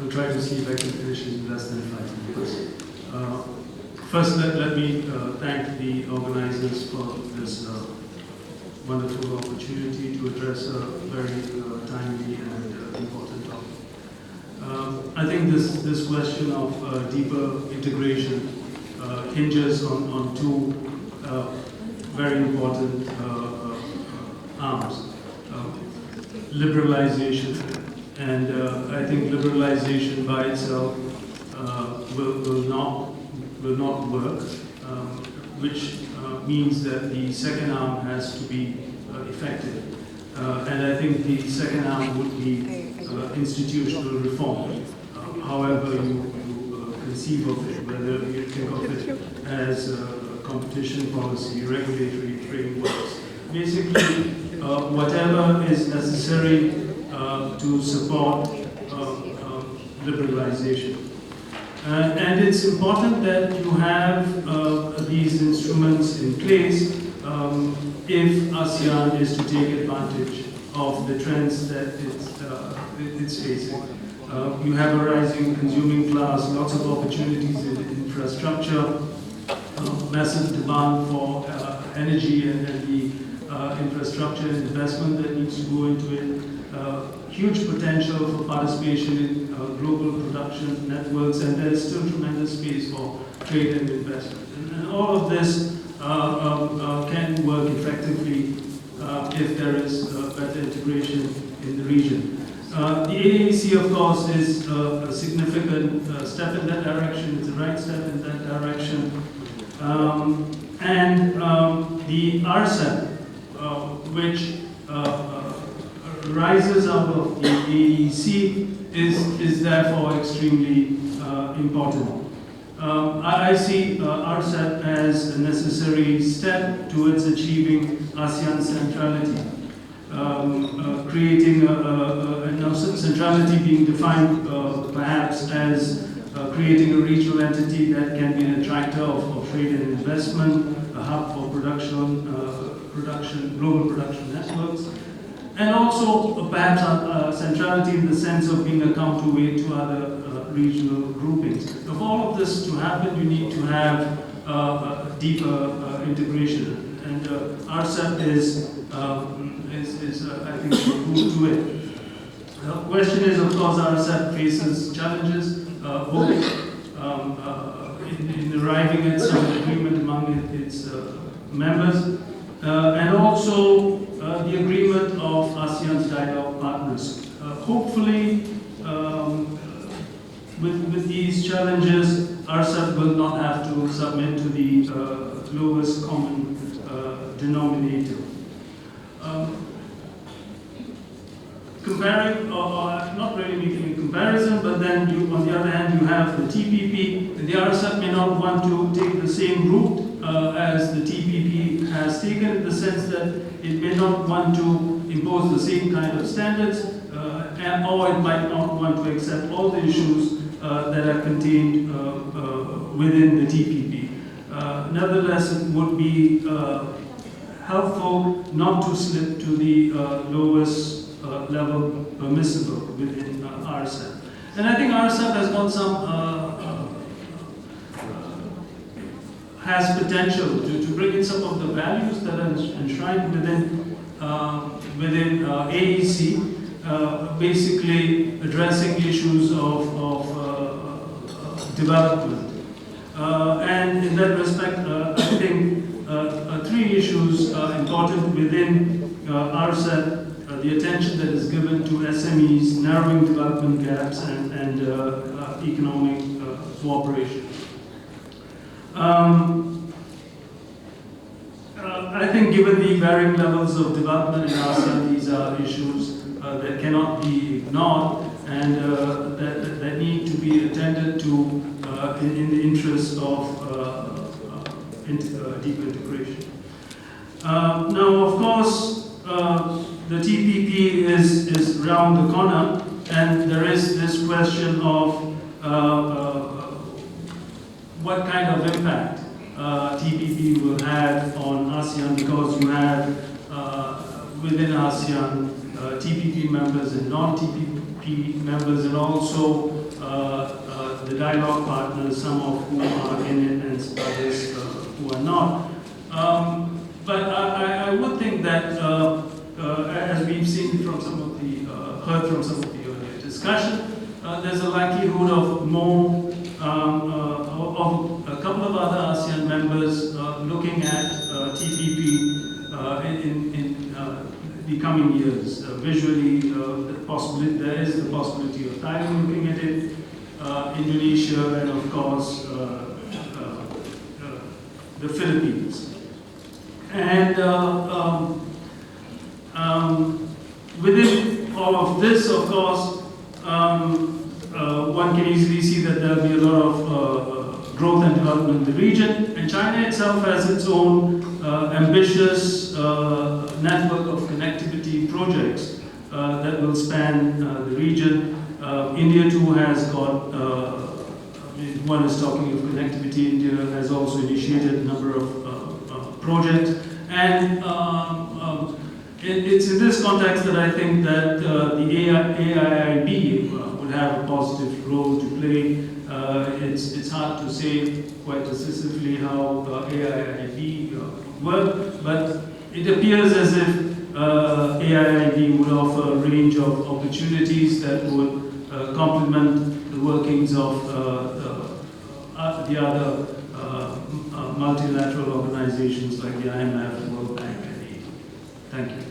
I'll try to see if I can finish in less than 5 minutes. First, let me thank the organizers for this wonderful opportunity to address a very timely and important topic. I think this question of deeper integration hinges on two very important arms. Liberalization, and I think liberalization by itself will not work, which means that the second arm has to be effective. And I think the second arm would be institutional reform, however you conceive of it, whether you think of it as competition policy, regulatory frameworks. Basically, whatever is necessary to support liberalization. And it's important that you have these instruments in place if ASEAN is to take advantage of the trends that it's facing. You have a rising consuming class, lots of opportunities in infrastructure, massive demand for energy and the infrastructure investment that needs to go into it, huge potential for participation in global production networks, and there's still tremendous space for trade and investment. And all of this can work effectively if there is better integration in the region. The AAC, of course, is a significant step in that direction. It's the right step in that direction. And the RCEP, which rises out of the AEC, is therefore extremely important. I see RCEP as a necessary step towards achieving ASEAN centrality, creating centrality being defined perhaps as creating a regional entity that can be an attractor of trade and investment, a hub for global production networks, and also perhaps centrality in the sense of being a counterweight to other regional groupings. For all of this to happen, you need to have deeper integration, and RCEP is I think, a route to it. The question is, of course, RCEP faces challenges, both in arriving at some agreement among its members, and also the agreement of ASEAN's dialogue partners. Hopefully, with these challenges, RCEP will not have to submit to the lowest common denominator. Comparing, or not really making a comparison, but then on the other hand, you have the TPP, and the RCEP may not want to take the same route as the TPP has taken, in the sense that it may not want to impose the same kind of standards, or it might not want to accept all the issues that are contained within the TPP. Nevertheless, it would be helpful not to slip to the lowest level permissible within RCEP. And I think RCEP has got some, has potential to bring in some of the values that are enshrined within AEC, basically addressing issues of development. And in that respect, I think three issues are important within RCEP. The attention that is given to SMEs, narrowing development gaps, and economic cooperation. I think given the varying levels of development in ASEAN, these are issues that cannot be ignored and that need to be attended to in the interest of deep integration. Now, of course, the TPP is round the corner, and there is this question of what kind of impact TPP will have on ASEAN, because you have within ASEAN TPP members and non-TPP key members, and also the dialogue partners, some of whom are in it and others who are not. But I would think that, as we've seen from some of the, heard from some of the earlier discussion, there's a likelihood of more, of a couple of other ASEAN members looking at TPP in the coming years. Visually, there is the possibility of Thailand looking at it, Indonesia, and of course the Philippines. And within all of this, of course, one can easily see that there will be a lot of growth and development in the region. And China itself has its own ambitious network of connectivity projects that will span the region. India too has got, one is talking of connectivity. India has also initiated a number of projects. And it's in this context that I think that the AIIB would have a positive role to play. It's hard to say quite decisively how AIIB would work, but it appears as if AIIB would offer a range of opportunities that would complement the workings of the other multilateral organizations like the IMF, World Bank, and Aid. Thank you.